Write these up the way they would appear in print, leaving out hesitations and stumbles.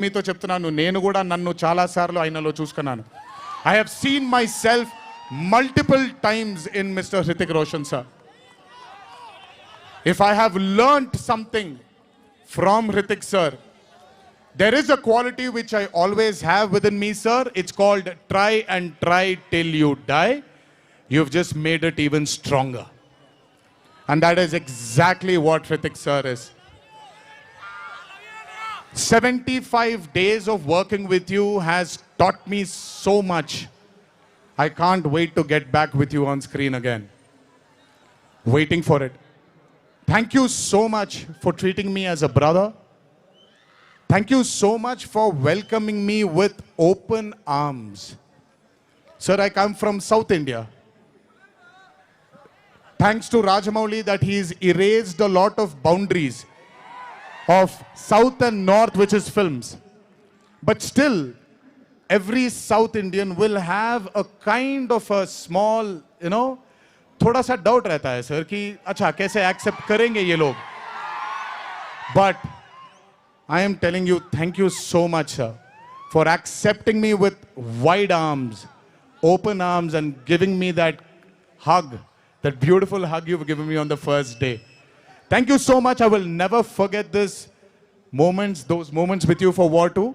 మీతో చెప్తున్నాను, నేను కూడా నన్ను చాలాసార్లు ఆయనలో చూసుకున్నాను. I have seen my self multiple times in mister Hrithik Roshan sir. If I have learnt something from Hrithik sir, there is a quality which I always have within me, sir. It's called try and try till you die. You've just made it even stronger. And that is exactly what Hrithik sir is. 75 days of working with you has taught me so much. I can't wait to get back with you on screen again. Waiting for it. Thank you so much for treating me as a brother. Thank you so much for welcoming me with open arms. Sir, I come from South India. Thanks to Rajamouli that he's erased a lot of boundaries of South and North, which is films. But still, every South Indian will have a kind of a small, थोड़ा सा doubt रहता है sir कि अच्छा कैसे accept करेंगे ये लोग. But I am telling you, thank you so much sir for accepting me with wide arms, open arms and giving me that hug, that beautiful hug you've given me on the first day. Thank you so much. I will never forget those moments with you for War 2.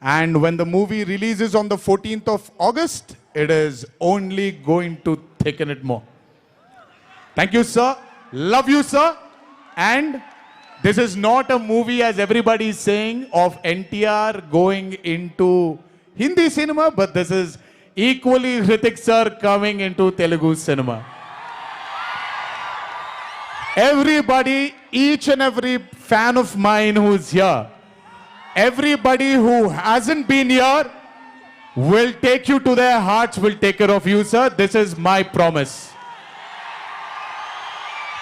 And when the movie releases on the 14th of August, it is only going to thicken it more. Thank you, sir. Love you, sir. And this is not a movie, as everybody is saying, of NTR going into Hindi cinema, but this is equally Hrithik sir coming into Telugu cinema. Everybody, each and every fan of mine who's here, everybody who hasn't been here will take you to their hearts, will take care of you, sir. This is my promise.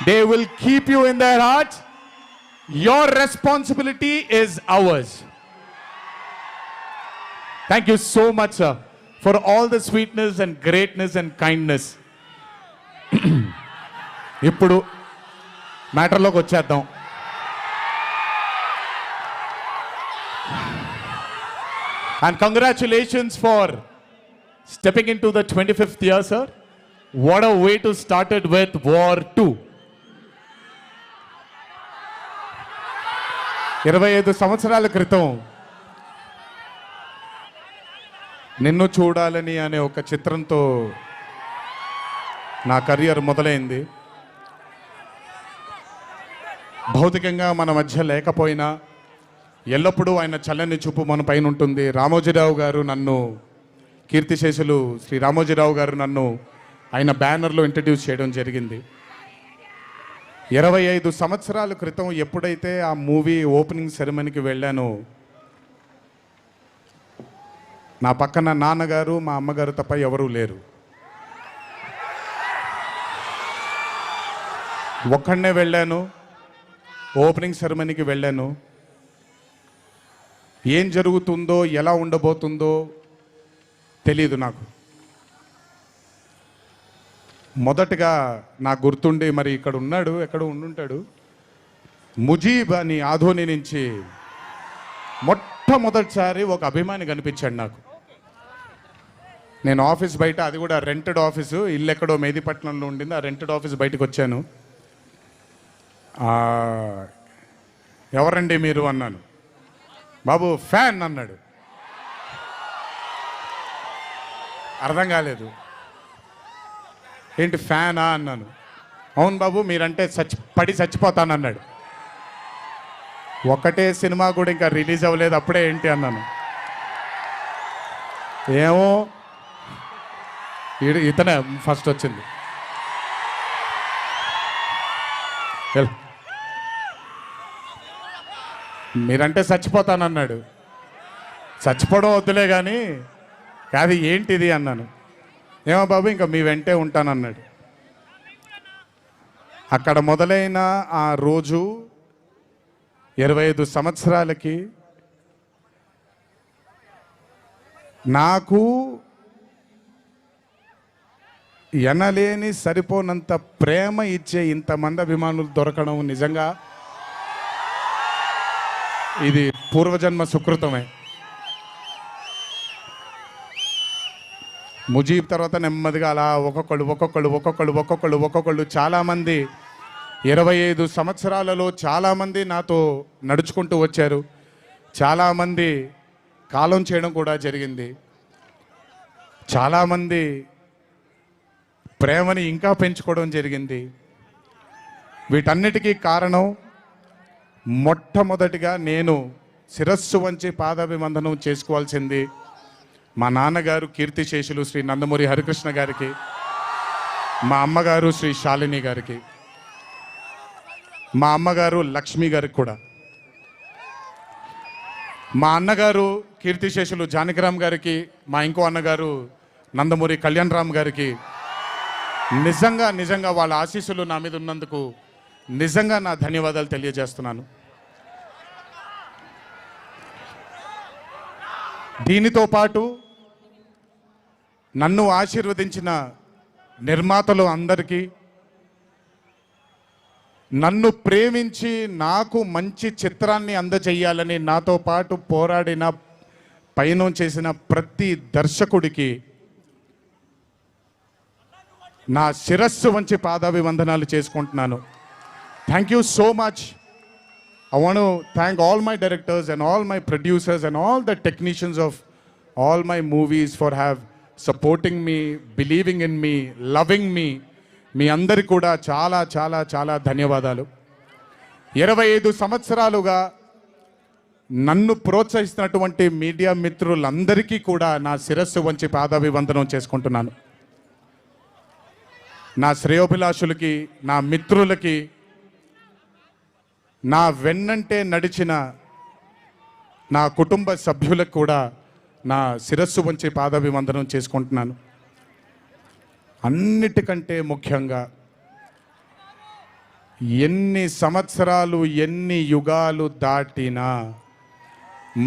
They will keep you in their hearts. Your responsibility is ours. Thank you so much, sir, for all the sweetness and greatness and kindness. ఇప్పుడు మ్యాటర్లోకి వచ్చేద్దాం. And congratulations for stepping into the 25th year, sir. What a way to start it with War 2. 25 సంవత్సరాల క్రితం నిన్ను చూడాలని అనే ఒక చిత్రంతో నా కెరియర్ మొదలైంది. భౌతికంగా మన మధ్య లేకపోయినా ఎల్లప్పుడూ ఆయన చల్లని చూపు మన పైన ఉంటుంది. రామోజీరావు గారు నన్ను, కీర్తిశేషులు శ్రీ రామోజీరావు గారు నన్ను ఆయన బ్యానర్లో ఇంట్రడ్యూస్ చేయడం జరిగింది. 25 సంవత్సరాల క్రితం ఎప్పుడైతే ఆ మూవీ ఓపెనింగ్ సెరమనీకి వెళ్ళానో, నా పక్కన నాన్నగారు మా అమ్మగారు తప్ప ఎవరూ లేరు. ఒక్కడనే వెళ్ళాను, ఓపెనింగ్ సెరమనీకి వెళ్ళాను. ఏం జరుగుతుందో, ఎలా ఉండబోతుందో తెలీదు నాకు. మొదటగా నాకు గుర్తుండి, మరి ఇక్కడ ఉన్నాడు, ఎక్కడ ఉండుంటాడు, ముజీబ్ అని ఆధోని నుంచి మొట్టమొదటిసారి ఒక అభిమాని కనిపించాడు నాకు. నేను ఆఫీస్ బయట, అది కూడా రెంటెడ్ ఆఫీసు, ఇల్లు ఎక్కడో మేదిపట్నంలో ఉండింది, ఆ రెంటెడ్ ఆఫీస్ బయటకు వచ్చాను. ఎవరండి మీరు అన్నాను. బాబు ఫ్యాన్ అన్నాడు. అర్థం కాలేదు. ఏంటి ఫ్యానా అన్నాను. అవును బాబు, మీరంటే పడి చచ్చిపోతానన్నాడు. ఒకటే సినిమా కూడా ఇంకా రిలీజ్ అవ్వలేదు, అప్పుడే ఏంటి అన్నాను. ఏమో ఇతనే ఫస్ట్ వచ్చింది. మీరంటే చచ్చిపోతానన్నాడు. చచ్చిపోవడం వద్దులే కానీ కాదు ఏంటిది అన్నాను. ఏమో బాబు ఇంకా మీ వెంటే ఉంటానన్నాడు. అక్కడ మొదలైన ఆ రోజు 25 సంవత్సరాలకి నాకు ఎనలేని సరిపోనంత ప్రేమ ఇచ్చే ఇంతమంది అభిమానులు దొరకడం నిజంగా ఇది పూర్వజన్మ సుకృతమే. ముజీబ్ తర్వాత నెమ్మదిగా అలా ఒక్కొక్కళ్ళు చాలామంది 25 సంవత్సరాలలో చాలామంది నాతో నడుచుకుంటూ వచ్చారు. చాలామంది కాలం చేయడం కూడా జరిగింది. చాలామంది ప్రేమని ఇంకా పెంచుకోవడం జరిగింది. వీటన్నిటికీ కారణం మొట్టమొదటిగా నేను శిరస్సు వంచి పాదాభివందనం చేసుకోవాల్సింది మా నాన్నగారు కీర్తిశేషులు శ్రీ నందమూరి హరికృష్ణ గారికి, మా అమ్మగారు శ్రీ శాలిని గారికి, మా అమ్మగారు లక్ష్మి గారికి కూడా, మా అన్నగారు కీర్తిశేషులు జానకిరామ్ గారికి, మా ఇంకో అన్నగారు నందమూరి కళ్యాణ్ రామ్ గారికి నిజంగా వాళ్ళ ఆశీస్సులు నా మీద ఉన్నందుకు నిజంగా నా ధన్యవాదాలు తెలియజేస్తున్నాను. దీనితో పాటు నన్ను ఆశీర్వదించిన నిర్మాతలు అందరికీ, నన్ను ప్రేమించి నాకు మంచి చిత్రాన్ని అందజేయాలని నాతో పాటు పోరాడిన పయనం చేసిన ప్రతి దర్శకుడికి నా శిరస్సు వంచి పాదాభివందనాలు చేసుకుంటున్నాను. Thank you so much. I want to thank all my directors and all my producers and all the technicians of all my movies for supporting me, believing in me, loving me. మీ అందరికీ కూడా చాలా చాలా చాలా ధన్యవాదాలు. 25 సంవత్సరాలుగా నన్ను ప్రోత్సహిస్తున్నటువంటి media మిత్రులందరికీ కూడా నా శిరస్సు వంచి పాదాభివందనం చేసుకుంటున్నాను. నా శ్రేయోభిలాషులకి, నా మిత్రులకి, నా వెన్నంటే నడిచిన నా కుటుంబ సభ్యులకు కూడా నా శిరస్సు వంచి పాదాభివందనం చేసుకుంటున్నాను. అన్నిటికంటే ముఖ్యంగా ఎన్ని సంవత్సరాలు ఎన్ని యుగాలు దాటినా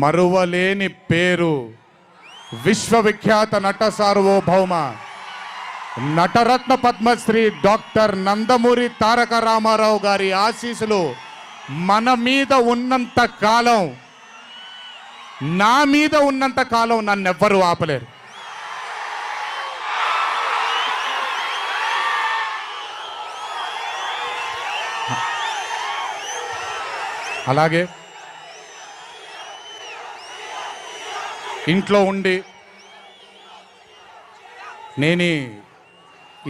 మరువలేని పేరు విశ్వవిఖ్యాత నట సార్వభౌమ నటరత్న పద్మశ్రీ డాక్టర్ నందమూరి తారక రామారావు గారి ఆశీస్సులు మన మీద ఉన్నంత కాలం, నా మీద ఉన్నంత కాలం నన్నెవ్వరూ ఆపలేరు. అలాగే ఇంట్లో ఉండి నేను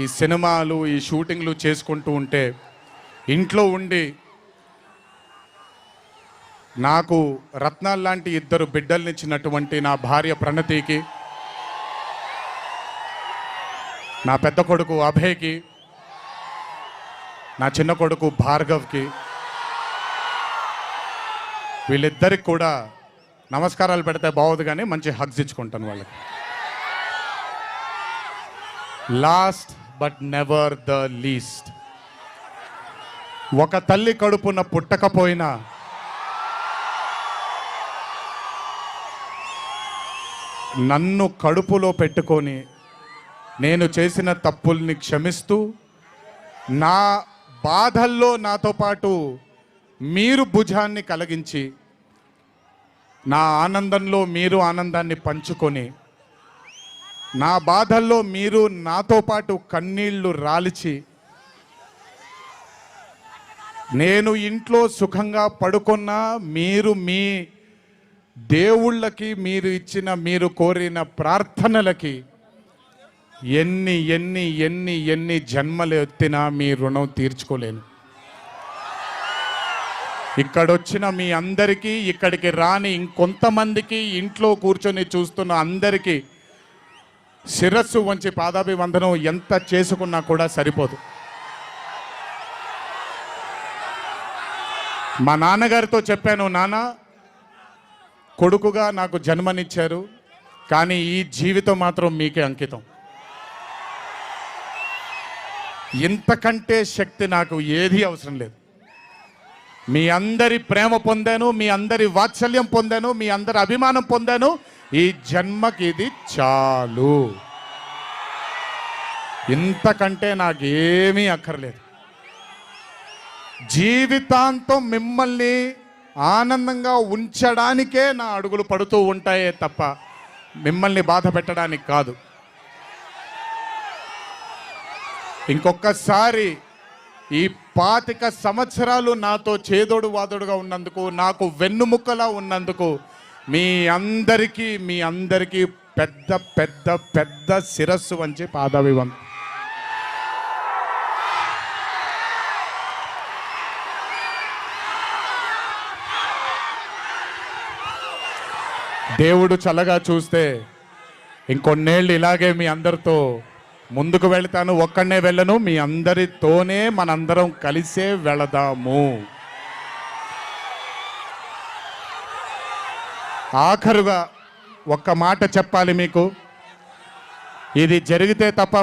ఈ సినిమాలు ఈ షూటింగ్లు చేసుకుంటూ ఉంటే, ఇంట్లో ఉండి నాకు రత్నాల్ లాంటి 2 బిడ్డల్నిచ్చినటువంటి నా భార్య ప్రణతికి, నా పెద్ద కొడుకు అభయ్కి, నా చిన్న కొడుకు భార్గవ్కి, వీళ్ళిద్దరికి కూడా నమస్కారాలు పెడితే బాగోదు కానీ మంచి హగ్స్ ఇచ్చుకుంటాను వాళ్ళకి. Last but never the least, ఒక తల్లి కడుపున పుట్టకపోయినా నన్ను కడుపులో పెట్టుకొని నేను చేసిన తప్పుల్ని క్షమిస్తూ, నా బాధల్లో నాతో పాటు మీరు భుజాన్ని కలిగించి, నా ఆనందంలో మీరు ఆనందాన్ని పంచుకొని, నా బాధల్లో మీరు నాతో పాటు కన్నీళ్లు రాల్చి, నేను ఇంట్లో సుఖంగా పడుకున్నా మీరు మీ దేవుళ్ళకి, మీరు ఇచ్చిన, మీరు కోరిన ప్రార్థనలకి ఎన్ని ఎన్ని ఎన్ని ఎన్ని జన్మలు ఎత్తినా మీ రుణం తీర్చుకోలేను. ఇక్కడొచ్చిన మీ అందరికీ, ఇక్కడికి రాని ఇంకొంతమందికి, ఇంట్లో కూర్చొని చూస్తున్న అందరికీ శిరస్సు వంచి పాదాభివందనం ఎంత చేసుకున్నా కూడా సరిపోదు. మా నాన్నగారితో చెప్పాను, నాన్న కొడుకుగా నాకు జన్మనిచ్చారు, కానీ ఈ జీవితం మాత్రం మీకే అంకితం. ఇంతకంటే శక్తి నాకు ఏది అవసరం లేదు. మీ అందరి ప్రేమ పొందాను, మీ అందరి వాత్సల్యం పొందాను, మీ అందరి అభిమానం పొందాను. ఈ జన్మకి ఇది చాలు. ఇంతకంటే నాకేమీ అక్కర్లేదు. జీవితాంతం మిమ్మల్ని ఆనందంగా ఉంచడానికే నా అడుగులు పడుతూ ఉంటాయే తప్ప మిమ్మల్ని బాధ పెట్టడానికి కాదు. ఇంకొకసారి ఈ 25 సంవత్సరాలు నాతో చేదోడు వాదోడుగా ఉన్నందుకు, నాకు వెన్నుముక్కలా ఉన్నందుకు మీ అందరికీ పెద్ద పెద్ద పెద్ద శిరస్సు వంచి పాదాభివందనం. దేవుడు చల్లగా చూస్తే ఇంకొన్నేళ్ళు ఇలాగే మీ అందరితో ముందుకు వెళ్తాను. ఒక్కడనే వెళ్ళను, మీ అందరితోనే మనందరం కలిసే వెళదాము. ఆఖరుగా ఒక్క మాట చెప్పాలి మీకు. ఇది జరిగితే తప్ప